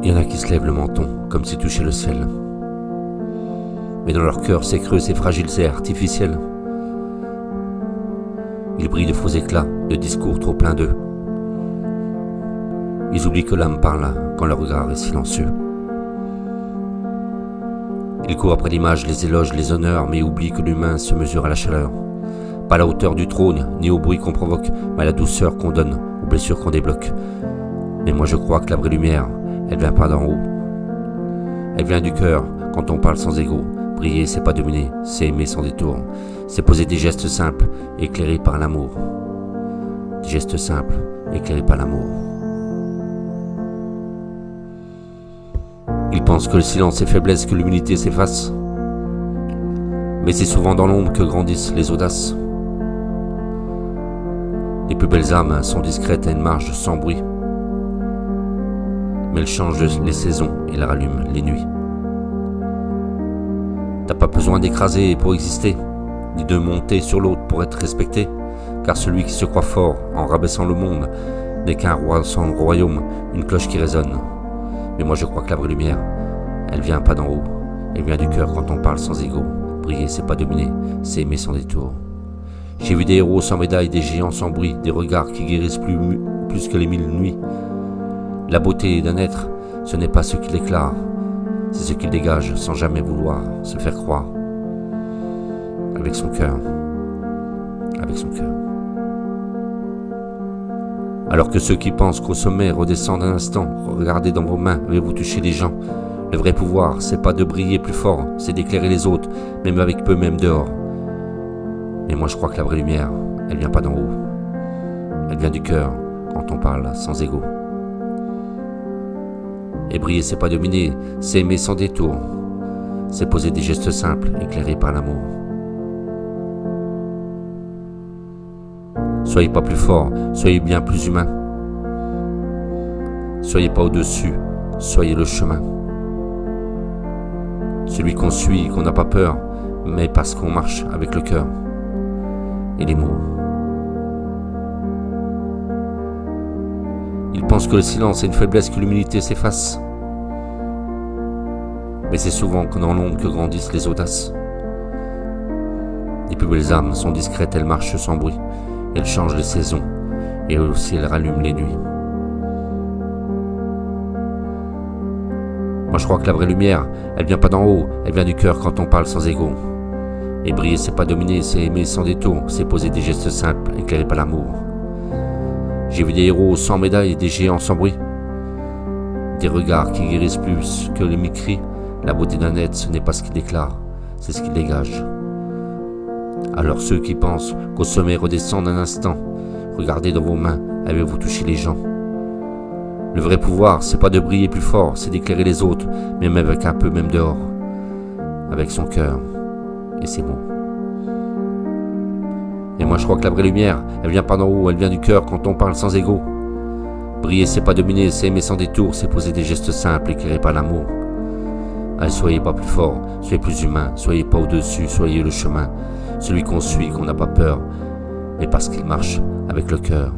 Il y en a qui se lèvent le menton, comme s'ils touchaient le ciel. Mais dans leur cœur, c'est creux, c'est fragile, c'est artificiel. Ils brillent de faux éclats, de discours trop pleins d'eux. Ils oublient que l'âme parle quand leur regard est silencieux. Ils courent après l'image, les éloges, les honneurs, mais oublient que l'humain se mesure à la chaleur. Pas à la hauteur du trône, ni au bruit qu'on provoque, mais à la douceur qu'on donne, aux blessures qu'on débloque. Mais moi je crois que la vraie lumière, elle vient pas d'en haut. Elle vient du cœur, quand on parle sans ego. Briller, c'est pas dominer, c'est aimer sans détour. C'est poser des gestes simples, éclairés par l'amour. Des gestes simples, éclairés par l'amour. Ils pensent que le silence est faiblesse, que l'humilité s'efface. Mais c'est souvent dans l'ombre que grandissent les audaces. Les plus belles âmes sont discrètes à une marge sans bruit. Mais elles changent les saisons et elles rallument les nuits. T'as pas besoin d'écraser pour exister, ni de monter sur l'autre pour être respecté, car celui qui se croit fort en rabaissant le monde n'est qu'un roi sans royaume, une cloche qui résonne. Mais moi je crois que la vraie lumière, elle vient pas d'en haut, elle vient du cœur quand on parle sans ego. Briller, c'est pas dominer, c'est aimer sans détour. J'ai vu des héros sans médaille, des géants sans bruit, des regards qui guérissent plus que les 1000 nuits. La beauté d'un être, ce n'est pas ce qu'il déclare, c'est ce qu'il dégage sans jamais vouloir se faire croire. Avec son cœur. Avec son cœur. Alors que ceux qui pensent qu'au sommet redescendent un instant, regardez dans vos mains, avez-vous touché les gens? Le vrai pouvoir, c'est pas de briller plus fort, c'est d'éclairer les autres, même avec peu, même dehors. Mais moi je crois que la vraie lumière, elle vient pas d'en haut. Elle vient du cœur, quand on parle sans ego. Et briller, c'est pas dominer, c'est aimer sans détour. C'est poser des gestes simples, éclairés par l'amour. Soyez pas plus fort, soyez bien plus humain. Soyez pas au-dessus, soyez le chemin. Celui qu'on suit, qu'on n'a pas peur, mais parce qu'on marche avec le cœur et les mots. Ils pensent que le silence est une faiblesse, que l'humilité s'efface. Mais c'est souvent dans l'ombre que grandissent les audaces. Les plus belles âmes sont discrètes, elles marchent sans bruit. Elles changent les saisons et aussi elles rallument les nuits. Moi je crois que la vraie lumière, elle vient pas d'en haut, elle vient du cœur quand on parle sans ego. Et briller, c'est pas dominer, c'est aimer sans détour, c'est poser des gestes simples, éclairés par l'amour. J'ai vu des héros sans médaille, des géants sans bruit. Des regards qui guérissent plus que les 1000 cris. La beauté d'un être, ce n'est pas ce qu'il déclare, c'est ce qu'il dégage. Alors ceux qui pensent qu'au sommet redescendent un instant, regardez dans vos mains, avez-vous touché les gens? Le vrai pouvoir, c'est pas de briller plus fort, c'est d'éclairer les autres, même avec un peu, même dehors. Avec son cœur et ses mots. Et moi je crois que la vraie lumière, elle vient pas d'en haut, elle vient du cœur quand on parle sans ego. Briller, c'est pas dominer, c'est aimer sans détour, c'est poser des gestes simples, éclairés par l'amour. Allez, soyez pas plus fort, soyez plus humain, soyez pas au-dessus, soyez le chemin. Celui qu'on suit, qu'on n'a pas peur, mais parce qu'il marche avec le cœur.